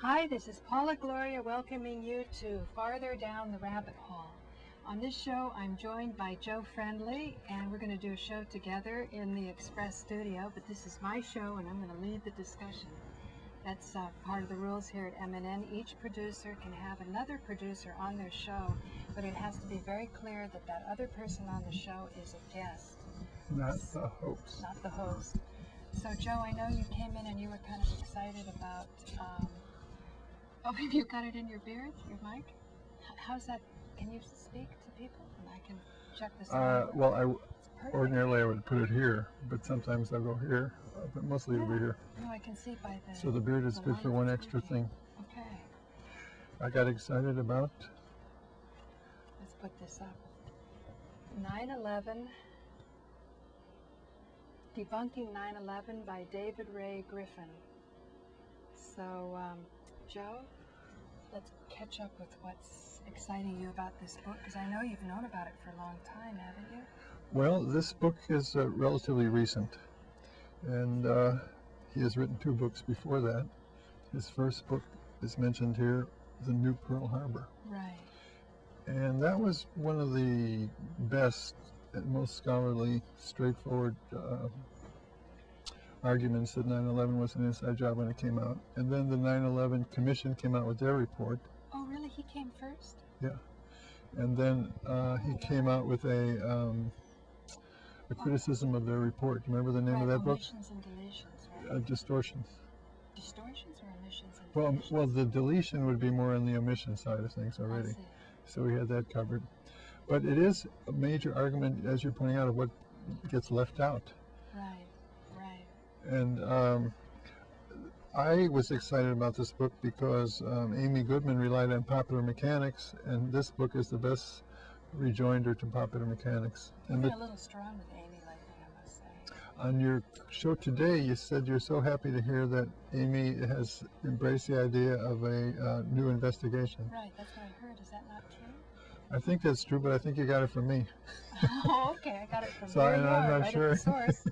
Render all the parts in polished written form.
Hi, this is Paula Gloria welcoming you to Farther Down the Rabbit Hole. On this show, I'm joined by Joe Friendly, and we're going to do a show together in the Express studio, but this is my show, and I'm going to lead the discussion. That's part of the rules here at MNN. Each producer can have another producer on their show, but it has to be very clear that that other person on the show is a guest. Not the host. Not the host. So, Joe, I know you came in and you were kind of excited about... oh, have you got it in your beard, your mic? How's that? Can you speak to people? And I can check this out. Well, ordinarily I would put it here, but sometimes I'll go here, but mostly it'll be here. No, I can see by the... So the beard is good for one extra thing. Okay. I got excited about... Let's put this up. 9/11... Debunking 9/11 by David Ray Griffin. So, Joe, let's catch up with what's exciting you about this book, because I know you've known about it for a long time, haven't you? Well, this book is relatively recent, and he has written 2 books before that. His first book is mentioned here, The New Pearl Harbor. Right. And that was one of the best and most scholarly, straightforward arguments that 9/11 was an inside job when it came out. And then the 9/11 Commission came out with their report. Oh, really? He came first? Yeah. And then he came out with a criticism of their report. Remember the name of that book? Omissions and deletions, right? Distortions. Distortions or omissions and deletions? Well, the deletion would be more on the omission side of things already. I see. So we had that covered. But it is a major argument, as you're pointing out, of what gets left out. Right, right. And I was excited about this book because Amy Goodman relied on popular mechanics, and this book is the best rejoinder to popular mechanics. You've And been a little strong with Amy lately, I must say. on your show today, you said you're so happy to hear that Amy has embraced the idea of a new investigation. Right, that's what I heard. Is that not true? I think that's true, but I think you got it from me. Oh, okay. I got it from So there. I'm not right sure. At the source.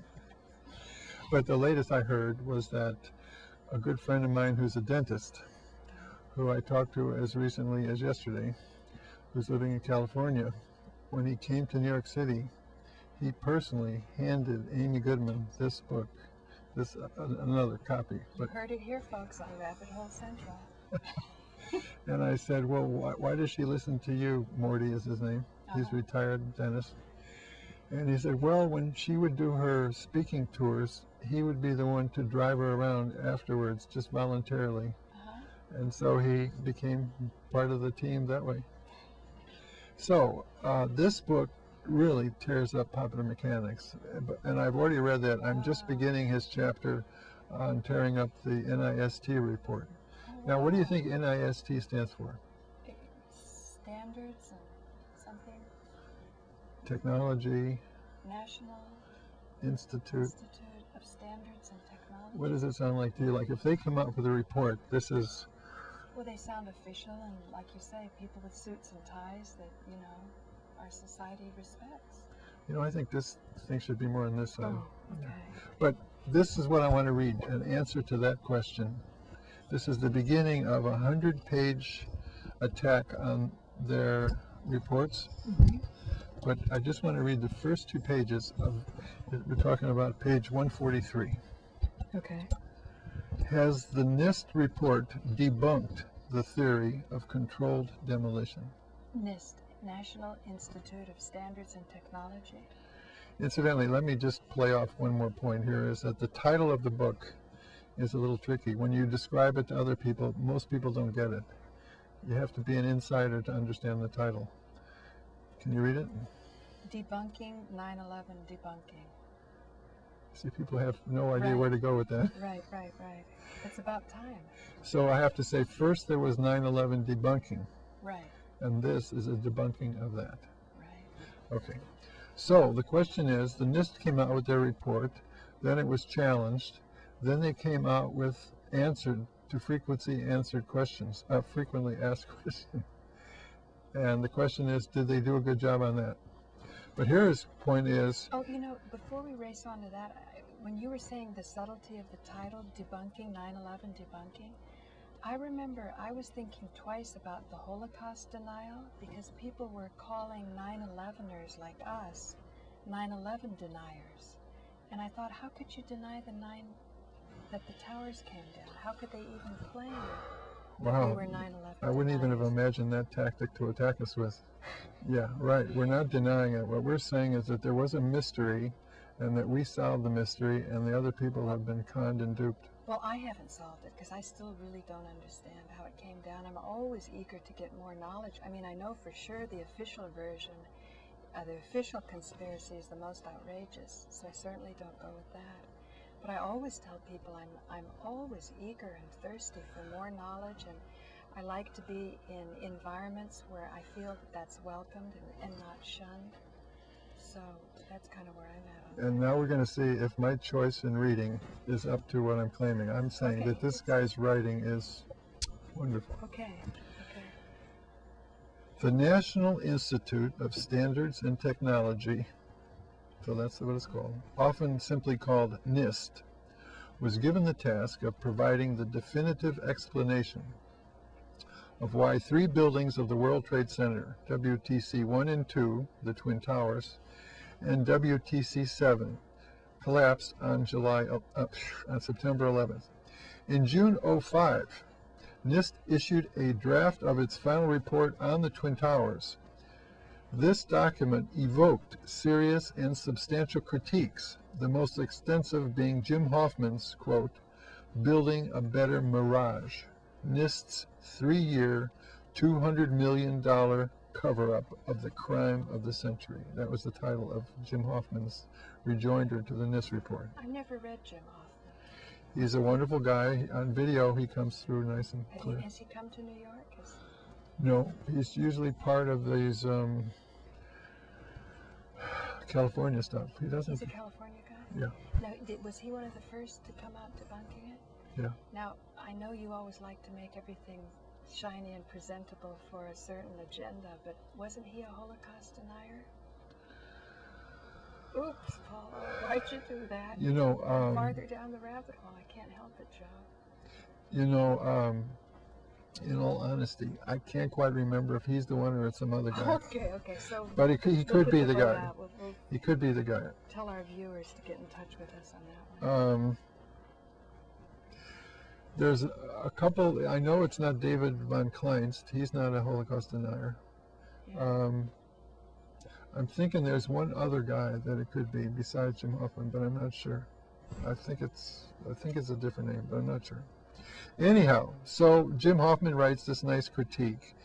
But the latest I heard was that a good friend of mine who's a dentist, who I talked to as recently as yesterday, who's living in California, when he came to New York City, he personally handed Amy Goodman this book, another copy. You heard it here, folks, on Rabbit Hole Central. And I said, well, why does she listen to you? Morty is his name. He's a retired dentist. And he said, well, when she would do her speaking tours, he would be the one to drive her around afterwards, just voluntarily. And so he became part of the team that way. So this book really tears up popular mechanics. And I've already read that. I'm just beginning his chapter on tearing up the NIST report. Now, what do you think NIST stands for? Standards and something? Technology. National Institute of Standards and Technology. What does it sound like to you? Like if they come up with a report, this is... Well, they sound official, and like you say, people with suits and ties that, you know, our society respects. You know, I think this thing should be more on this side. Oh, okay. But this is what I want to read, an answer to that question. This is the beginning of a 100-page attack on their reports. But I just want to read the first 2 pages of, we're talking about page 143. Okay. Has the NIST report debunked the theory of controlled demolition? NIST, National Institute of Standards and Technology. Incidentally, let me just play off one more point here, is that the title of the book is a little tricky. When you describe it to other people, most people don't get it. You have to be an insider to understand the title. Can you read it? Debunking 9/11 Debunking. See, people have no idea where to go with that. Right. It's about time. So I have to say, first there was 9/11 debunking. Right. And this is a debunking of that. Right. Okay. So the question is, the NIST came out with their report, then it was challenged, then they came out with answered to frequently answered questions, frequently asked questions. And the question is, did they do a good job on that? But here's the point is... Oh, you know, before we race on to that, when you were saying the subtlety of the title, Debunking 9/11 Debunking, I remember I was thinking twice about the Holocaust denial because people were calling 9/11ers like us 9/11 deniers. And I thought, how could you deny that the towers came down? How could they even claim that we were 9/11 I wouldn't even have imagined that tactic to attack us with. Yeah, right. We're not denying it. What we're saying is that there was a mystery and that we solved the mystery and the other people have been conned and duped. Well, I haven't solved it because I still really don't understand how it came down. I'm always eager to get more knowledge. I mean, I know for sure the official version, the official conspiracy is the most outrageous, so I certainly don't go with that. But I always tell people I'm always eager and thirsty for more knowledge, and I like to be in environments where I feel that that's welcomed and not shunned. So that's kind of where I'm at. And now we're going to see if my choice in reading is up to what I'm claiming. I'm saying that this guy's writing is wonderful. Okay. The National Institute of Standards and Technology, so that's what it's called, often simply called NIST, was given the task of providing the definitive explanation of why 3 buildings of the World Trade Center, WTC 1 and 2, the Twin Towers, and WTC 7, collapsed on September 11th. In June '05, NIST issued a draft of its final report on the Twin Towers. This document evoked serious and substantial critiques, the most extensive being Jim Hoffman's, quote, "Building a Better Mirage," NIST's 3-year, $200 million cover-up of the crime of the century. That was the title of Jim Hoffman's rejoinder to the NIST report. I've never read Jim Hoffman. He's a wonderful guy. On video, he comes through nice and clear. Has he come to New York? No, he's usually part of these California stuff. He doesn't. He's a California guy? Yeah. Now, was he one of the first to come out debunking it? Yeah. Now, I know you always like to make everything shiny and presentable for a certain agenda, but wasn't he a Holocaust denier? Oops, Paul, why'd you do that? You know, farther down the rabbit hole, I can't help it, Joe. You know, in all honesty, I can't quite remember if he's the one or it's some other guy. Okay, so... But he could be the guy. He could be the guy. Tell our viewers to get in touch with us on that one. There's a couple, I know it's not David von Kleinst. He's not a Holocaust denier. Yeah. I'm thinking there's one other guy that it could be besides Jim Hoffman, but I'm not sure. I think it's a different name, but I'm not sure. Anyhow, so Jim Hoffman writes this nice critique,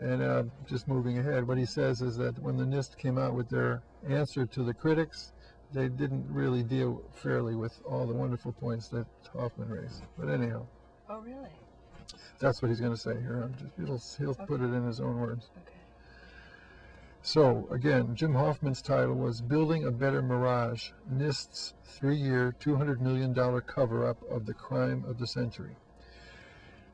and just moving ahead, what he says is that when the NIST came out with their answer to the critics, they didn't really deal fairly with all the wonderful points that Hoffman raised. But anyhow. Oh, really? That's what he's going to say here. He'll put it in his own words. Okay. So, again, Jim Hoffman's title was Building a Better Mirage, NIST's 3-year, $200 million cover-up of the crime of the century.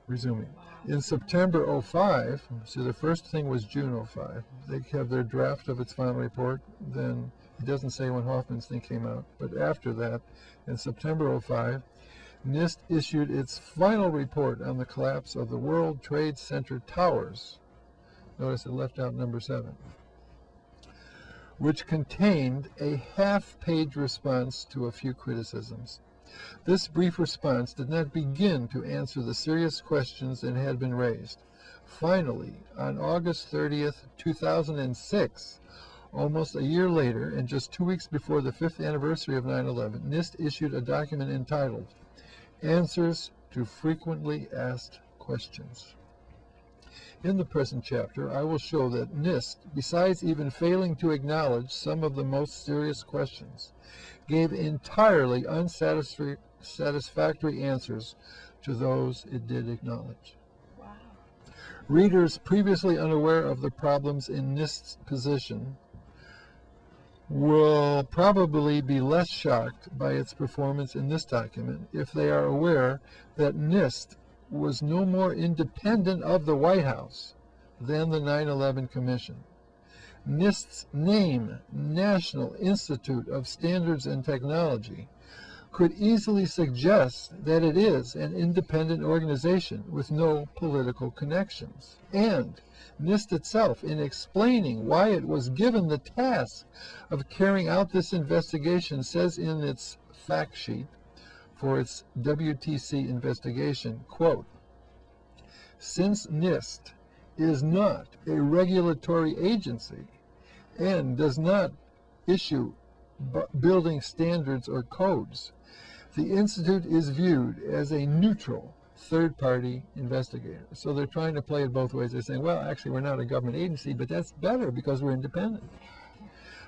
Resuming. Wow. In September '05, so the first thing was June '05, they have their draft of its final report. Then he doesn't say when Hoffman's thing came out, but after that, in September '05, NIST issued its final report on the collapse of the World Trade Center towers. Notice it left out number 7, which contained a half-page response to a few criticisms. This brief response did not begin to answer the serious questions that had been raised. Finally, on August 30th, 2006, almost a year later, and just 2 weeks before the 5th anniversary of 9/11, NIST issued a document entitled Answers to Frequently Asked Questions. In the present chapter, I will show that NIST, besides even failing to acknowledge some of the most serious questions, gave entirely unsatisfactory answers to those it did acknowledge. Wow. Readers previously unaware of the problems in NIST's position will probably be less shocked by its performance in this document if they are aware that NIST was no more independent of the White House than the 9/11 Commission. NIST's name, National Institute of Standards and Technology, could easily suggest that it is an independent organization with no political connections. And NIST itself, in explaining why it was given the task of carrying out this investigation, says in its fact sheet for its WTC investigation, quote, "Since NIST is not a regulatory agency and does not issue building standards or codes, the Institute is viewed as a neutral third-party investigator." So they're trying to play it both ways. They're saying, well, actually, we're not a government agency, but that's better because we're independent.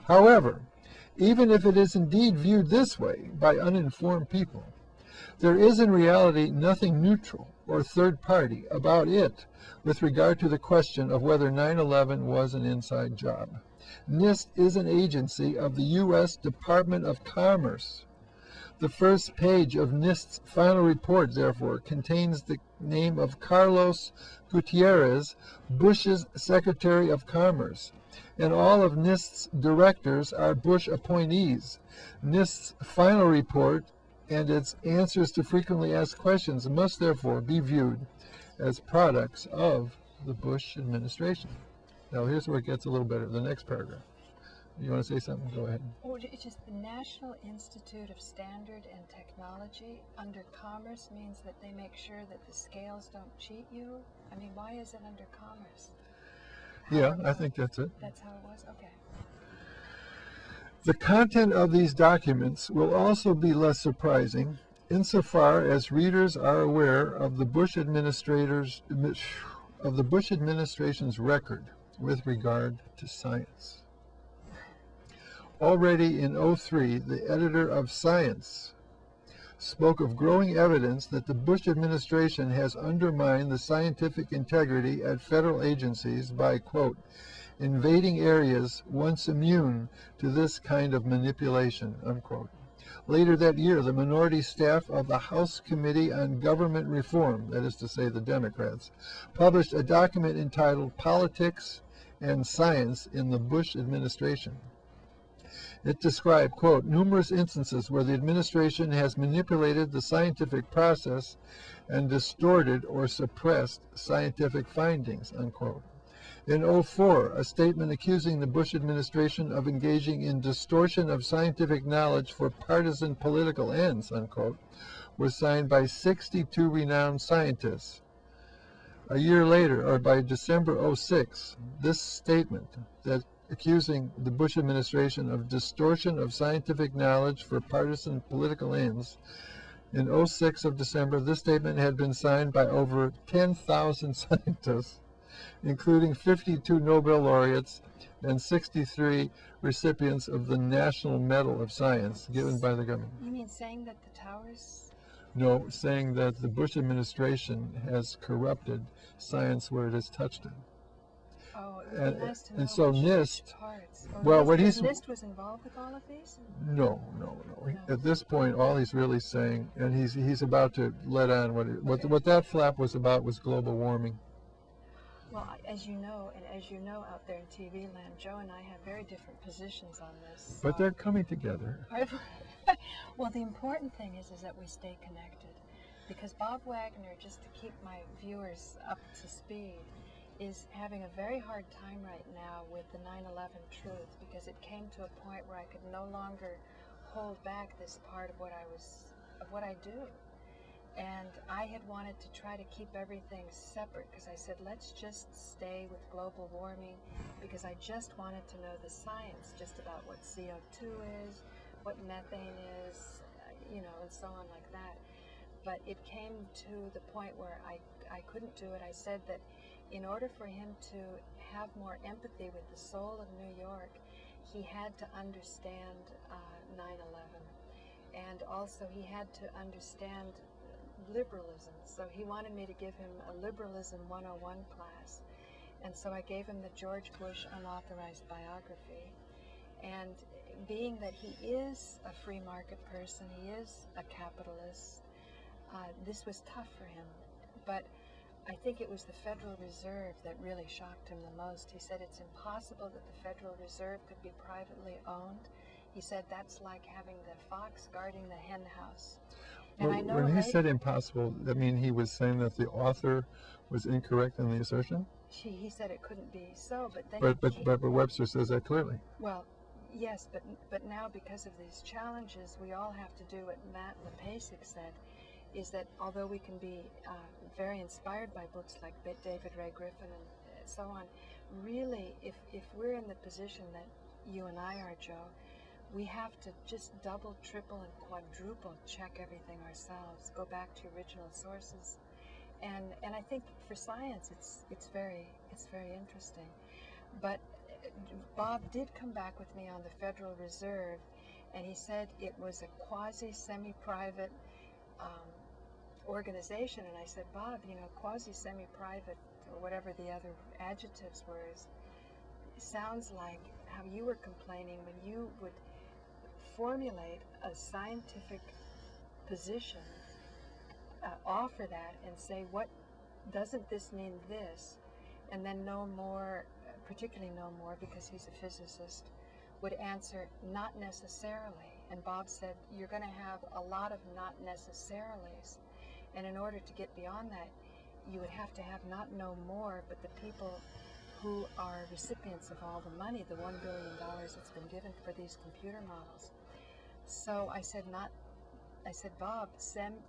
However, even if it is indeed viewed this way by uninformed people, there is in reality nothing neutral or third-party about it with regard to the question of whether 9/11 was an inside job. NIST is an agency of the U.S. Department of Commerce. The first page of NIST's final report, therefore, contains the name of Carlos Gutierrez, Bush's Secretary of Commerce, and all of NIST's directors are Bush appointees. NIST's final report and its answers to frequently asked questions must therefore be viewed as products of the Bush administration. Now here's where it gets a little better, the next paragraph. You want to say something? Go ahead. Oh, it's just the National Institute of Standard and Technology under Commerce means that they make sure that the scales don't cheat you. I mean, why is it under Commerce? Yeah, I think that's it. That's how it was? Okay. The content of these documents will also be less surprising insofar as readers are aware of the Bush administration's record with regard to science. Already in 2003, the editor of Science spoke of growing evidence that the Bush administration has undermined the scientific integrity at federal agencies by, quote, invading areas once immune to this kind of manipulation, unquote. Later that year, the minority staff of the House Committee on Government Reform, that is to say the Democrats, published a document entitled Politics and Science in the Bush Administration. It described, quote, numerous instances where the administration has manipulated the scientific process and distorted or suppressed scientific findings, unquote. In 2004, a statement accusing the Bush administration of engaging in distortion of scientific knowledge for partisan political ends, unquote, was signed by 62 renowned scientists. A year later, or by December 2006, this statement that accusing the Bush administration of distortion of scientific knowledge for partisan political ends, in 2006 of December, this statement had been signed by over 10,000 scientists, including 52 Nobel laureates and 63 recipients of the National Medal of Science given by the government. You mean saying that the towers? No, saying that the Bush administration has corrupted science where it has touched it. Oh, it would be nice to know and so which NIST, parts. well, what he's... NIST was involved with all of these? No. At this point, all he's really saying, and he's about to let on what that flap was about was global warming. Well, as you know out there in TV land, Joe and I have very different positions on this. But they're coming together. Well, the important thing is that we stay connected. Because Bob Wagner, just to keep my viewers up to speed, is having a very hard time right now with the 9/11 truth, because it came to a point where I could no longer hold back this part of what I do. And I had wanted to try to keep everything separate, because I said, let's just stay with global warming, because I just wanted to know the science just about what CO2 is, what methane is, and so on like that. But it came to the point where I couldn't do it. I said that in order for him to have more empathy with the soul of New York, he had to understand 9/11. And also he had to understand liberalism. So he wanted me to give him a Liberalism 101 class. And so I gave him the George Bush unauthorized biography. And being that he is a free market person, he is a capitalist, this was tough for him. But I think it was the Federal Reserve that really shocked him the most. He said it's impossible that the Federal Reserve could be privately owned. He said that's like having the fox guarding the hen house. And Well, I know when he said impossible, I mean he was saying that the author was incorrect in the assertion? he said it couldn't be so, but then But Webster says that clearly. well, yes, but now because of these challenges, we all have to do what Matt Lepasic said, is that although we can be very inspired by books like David Ray Griffin and so on, really, if we're in the position that you and I are, Joe, we have to just double, triple, and quadruple check everything ourselves, go back to original sources. And I think for science, it's very interesting. But Bob did come back with me on the Federal Reserve, and he said it was a quasi-semi-private organization. And I said, Bob, you know, quasi-semi-private, or whatever the other adjectives were, sounds like how you were complaining when you would formulate a scientific position, offer that and say, what doesn't this mean this, and then no more, particularly no more because he's a physicist, would answer not necessarily. And Bob said, you're going to have a lot of not necessarilies, and in order to get beyond that, you would have to have not no more, but the people who are recipients of all the money, the $1 billion that's been given for these computer models. So I said, Bob,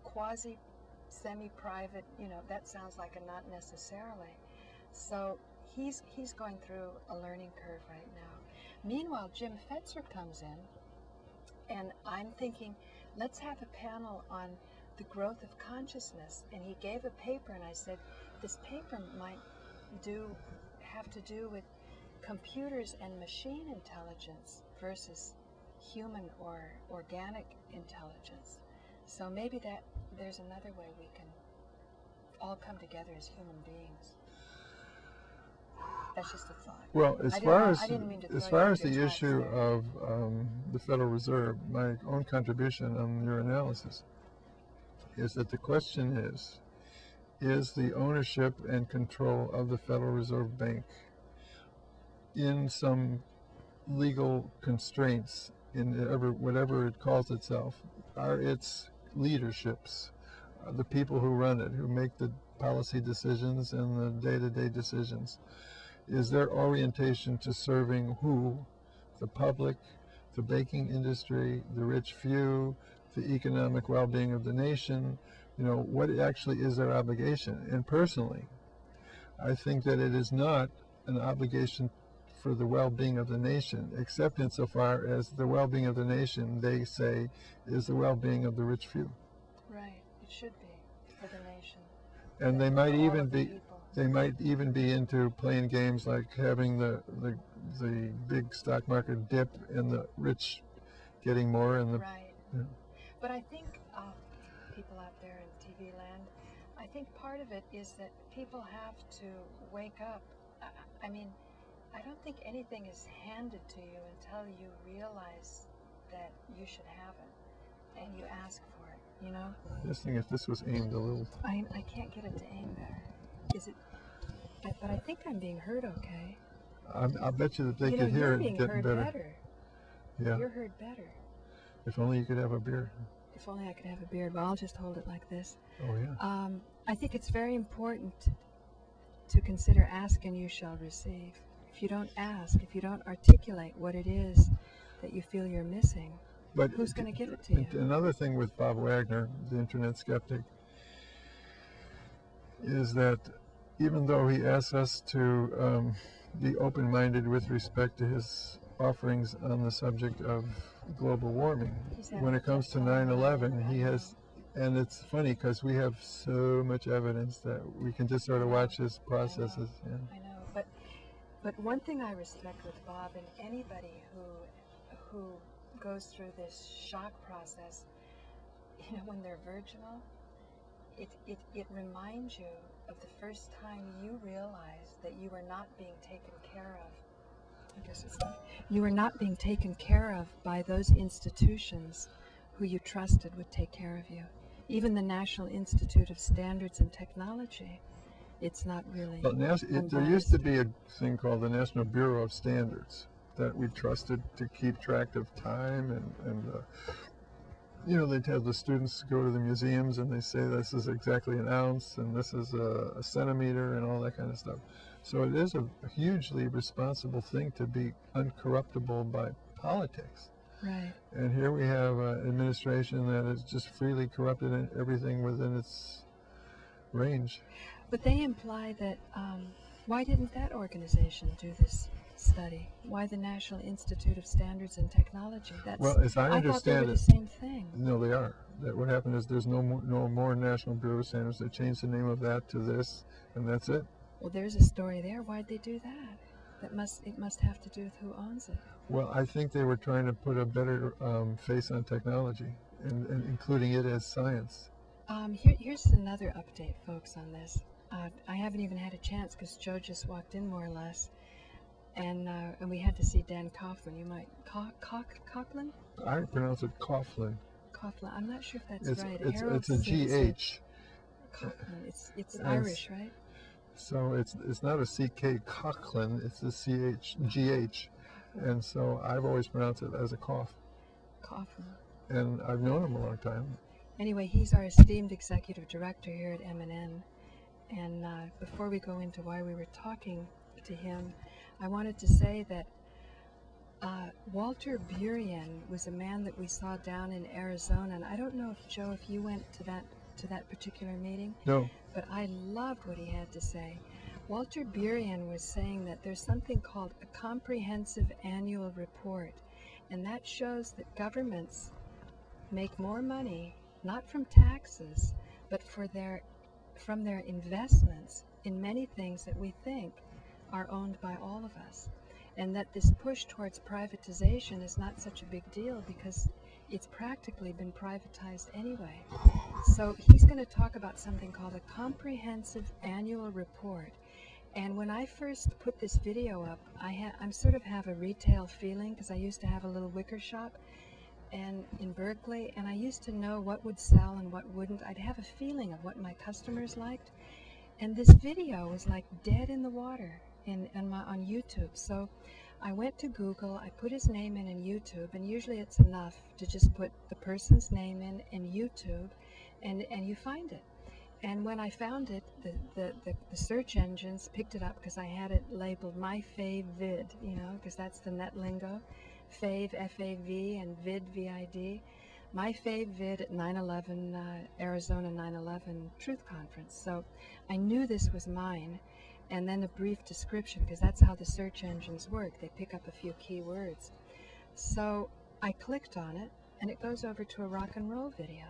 quasi-semi-private, you know, that sounds like a not necessarily. So he's going through a learning curve right now. Meanwhile, Jim Fetzer comes in, and I'm thinking, let's have a panel on the growth of consciousness. And he gave a paper, and I said, this paper might have to do with computers and machine intelligence versus human or organic intelligence. So maybe there's another way we can all come together as human beings. That's just a thought. Well, as far as the issue of the Federal Reserve, my own contribution on your analysis is that the question is the ownership and control of the Federal Reserve Bank in some legal constraints in whatever it calls itself? Are its leaderships, the people who run it, who make the policy decisions and the day-to-day decisions, is their orientation to serving who? The public, the banking industry, the rich few, the economic well-being of the nation? You know, what actually is their obligation? And personally, I think that it is not an obligation for the well-being of the nation, except insofar as the well-being of the nation, they say, is the well-being of the rich few. Right, it should be for the nation. And they might even be into playing games like having the big stock market dip and the rich getting more and the right. Yeah. But I think people out there in TV land, I think part of it is that people have to wake up. I mean, I don't think anything is handed to you until you realize that you should have it and you ask for it, you know? Just think if this was aimed a little. I can't get it to aim better. Is it? But I think I'm being heard okay. I'll bet you that they could hear it getting better. Yeah. You're heard better. If only you could have a beer. If only I could have a beard. Well, I'll just hold it like this. Oh, yeah. I think it's very important to consider ask and you shall receive. If you don't ask, if you don't articulate what it is that you feel you're missing, but who's going to give it to you? Another thing with Bob Wagner, the internet skeptic, is that even though he asks us to be open-minded with respect to his offerings on the subject of global warming, when it comes to 9/11, he has, and it's funny because we have so much evidence that we can just sort of watch his processes. I know, but one thing I respect with Bob and anybody who goes through this shock process, you know, when they're virginal, it reminds you of the first time you realized that you were not being taken care of. I guess it's not. You were not being taken care of by those institutions who you trusted would take care of you. Even the National Institute of Standards and Technology, it's not really. Well, there used to be a thing called the National Bureau of Standards, that we trusted to keep track of time, and you know, they'd have the students go to the museums and they say this is exactly an ounce and this is a centimeter and all that kind of stuff. So it is a hugely responsible thing to be uncorruptible by politics. Right. And here we have an administration that has just freely corrupted everything within its range. But they imply that, why didn't that organization do this study? Why the National Institute of Standards and Technology? Well, as I thought they understand were it, the same thing. no, they are. That what happened is there's no more National Bureau of Standards. They changed the name of that to this, and that's it. Well, there's a story there. Why'd they do that? It must have to do with who owns it. Well, I think they were trying to put a better face on technology, and including it as science. Here's another update, folks, on this. I haven't even had a chance because Joe just walked in more or less, and we had to see Dan Coughlin. You might Coughlin? I pronounce it Coughlin. Coughlin. I'm not sure if that's right. It's a GH. Coughlin. It's Irish, right? So it's not a CK Coughlin. It's a GH, and so I've always pronounced it as a cough. Coughlin. And I've known him a long time. Anyway, he's our esteemed executive director here at M&N. And before we go into why we were talking to him, I wanted to say that Walter Burien was a man that we saw down in Arizona. And I don't know if, Joe, if you went to that particular meeting. No. But I loved what he had to say. Walter Burien was saying that there's something called a comprehensive annual report. And that shows that governments make more money, not from taxes, but from their investments in many things that we think are owned by all of us. And that this push towards privatization is not such a big deal because it's practically been privatized anyway. So he's going to talk about something called a comprehensive annual report. And when I first put this video up, I sort of have a retail feeling because I used to have a little wicker shop in Berkeley, and I used to know what would sell and what wouldn't. I'd have a feeling of what my customers liked. And this video was like dead in the water on YouTube. So I went to Google, I put his name in YouTube, and usually it's enough to just put the person's name in YouTube, and you find it. And when I found it, the search engines picked it up because I had it labeled My Fave Vid, you know, because that's the net lingo. Fave, F-A-V, and Vid, V-I-D. My Fave Vid at 9/11, Arizona 9/11 Truth Conference. So I knew this was mine. And then a brief description, because that's how the search engines work. They pick up a few keywords. So I clicked on it, and it goes over to a rock and roll video.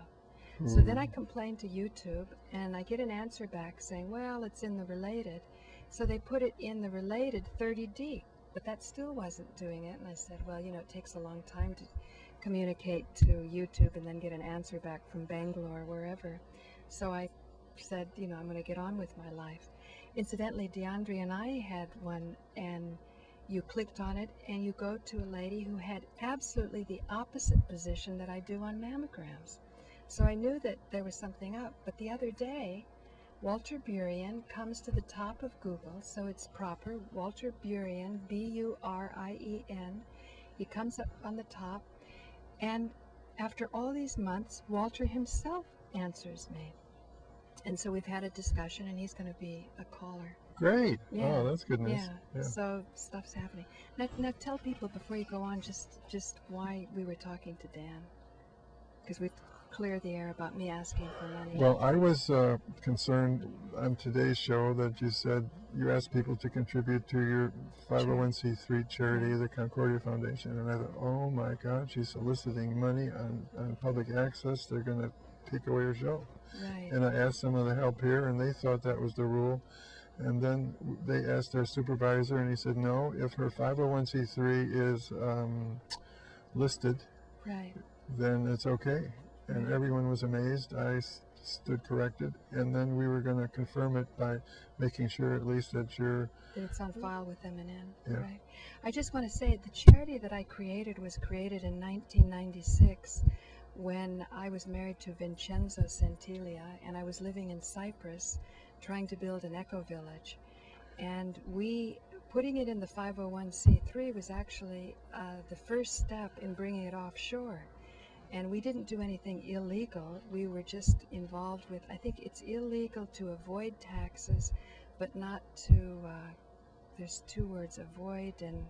So then I complained to YouTube, and I get an answer back saying, well, it's in the related. So they put it in the related 30D, but that still wasn't doing it. And I said, well, you know, it takes a long time to communicate to YouTube and then get an answer back from Bangalore or wherever. So I said, you know, I'm going to get on with my life. Incidentally, DeAndre and I had one, and you clicked on it, and you go to a lady who had absolutely the opposite position that I do on mammograms. So I knew that there was something up. But the other day, Walter Burien comes to the top of Google, so it's proper, Walter Burien, B-U-R-I-E-N. He comes up on the top, and after all these months, Walter himself answers me. And so we've had a discussion, and he's going to be a caller. Great. Yeah. Oh, that's good news. Yeah. So stuff's happening. Now tell people before you go on just why we were talking to Dan, because we've cleared the air about me asking for money. Well, I was concerned on today's show that you said you asked people to contribute to your 501c3 charity, the Concordia Foundation, and I thought, oh my God, she's soliciting money on public access. They're going to take away her show. Right. And I asked some of the help here, and they thought that was the rule. And then they asked their supervisor, and he said, no, if her 501c3 is listed, right, then it's okay. And everyone was amazed. I stood corrected. And then we were going to confirm it by making sure at least that it's on file with M&N. Yeah. Right. I just want to say the charity that I created was created in 1996. When I was married to Vincenzo Santiglia, and I was living in Cyprus trying to build an eco-village. And we putting it in the 501c3 was actually the first step in bringing it offshore. And we didn't do anything illegal. We were just involved with, I think it's illegal to avoid taxes, but not to, there's two words, avoid and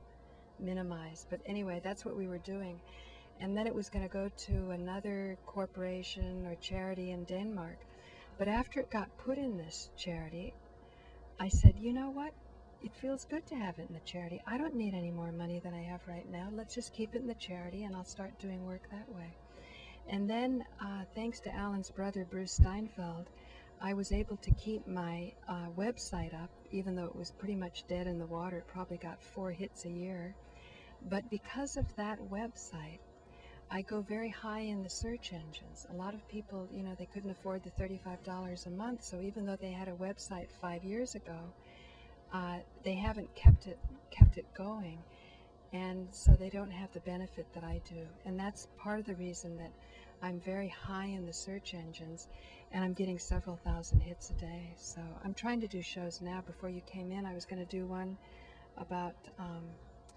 minimize. But anyway, that's what we were doing. And then it was going to go to another corporation or charity in Denmark. But after it got put in this charity, I said, you know what? It feels good to have it in the charity. I don't need any more money than I have right now. Let's just keep it in the charity and I'll start doing work that way. And then, thanks to Alan's brother, Bruce Steinfeld, I was able to keep my website up, even though it was pretty much dead in the water. It probably got 4 hits a year. But because of that website, I go very high in the search engines. A lot of people, you know, they couldn't afford the $35 a month, so even though they had a website 5 years ago, they haven't kept it going, and so they don't have the benefit that I do. And that's part of the reason that I'm very high in the search engines, and I'm getting several thousand hits a day. So I'm trying to do shows now. Before you came in, I was going to do one about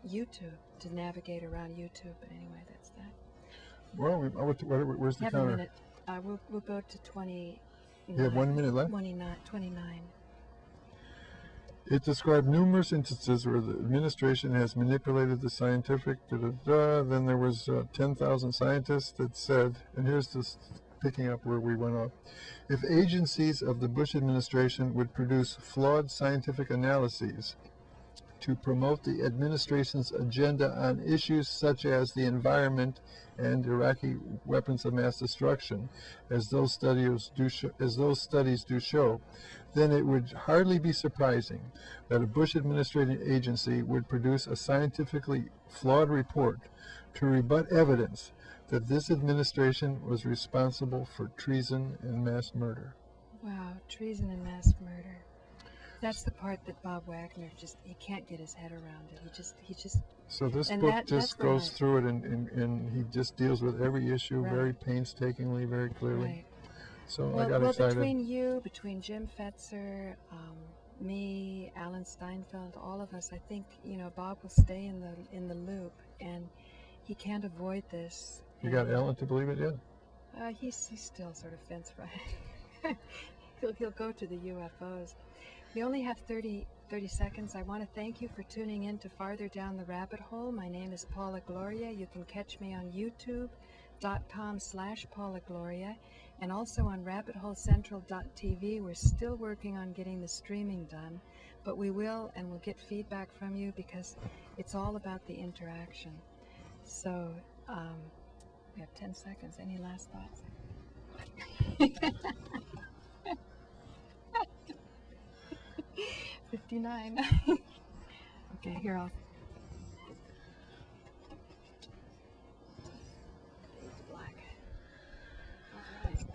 YouTube, to navigate around YouTube, but anyway, that's that. Well, where's the Have counter? a minute. We'll go to 29. You have 1 minute left? 29. It described numerous instances where the administration has manipulated the scientific, then there was 10,000 scientists that said, and here's this picking up where we went off, if agencies of the Bush administration would produce flawed scientific analyses to promote the administration's agenda on issues such as the environment and Iraqi weapons of mass destruction, as those studies do show, then it would hardly be surprising that a Bush administrative agency would produce a scientifically flawed report to rebut evidence that this administration was responsible for treason and mass murder. Wow, treason and mass murder. That's the part that Bob Wagner he can't get his head around it. He just. So this book just goes through it, and he just deals with every issue very painstakingly, very clearly. Right. So I got excited. Between Jim Fetzer, me, Alan Steinfeld, all of us, I think, you know, Bob will stay in the loop, and he can't avoid this. You got Alan to believe it yet? He's still sort of fence right. He'll go to the UFOs. We only have 30 seconds. I want to thank you for tuning in to Farther Down the Rabbit Hole. My name is Paula Gloria. You can catch me on youtube.com/Paula Gloria, and also on rabbitholecentral.tv. We're still working on getting the streaming done, but we will, and we'll get feedback from you because it's all about the interaction. So we have 10 seconds. Any last thoughts? 59. Okay, here I'll. Black.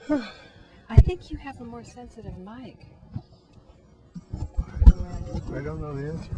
All right. I think you have a more sensitive mic. I don't know the answer.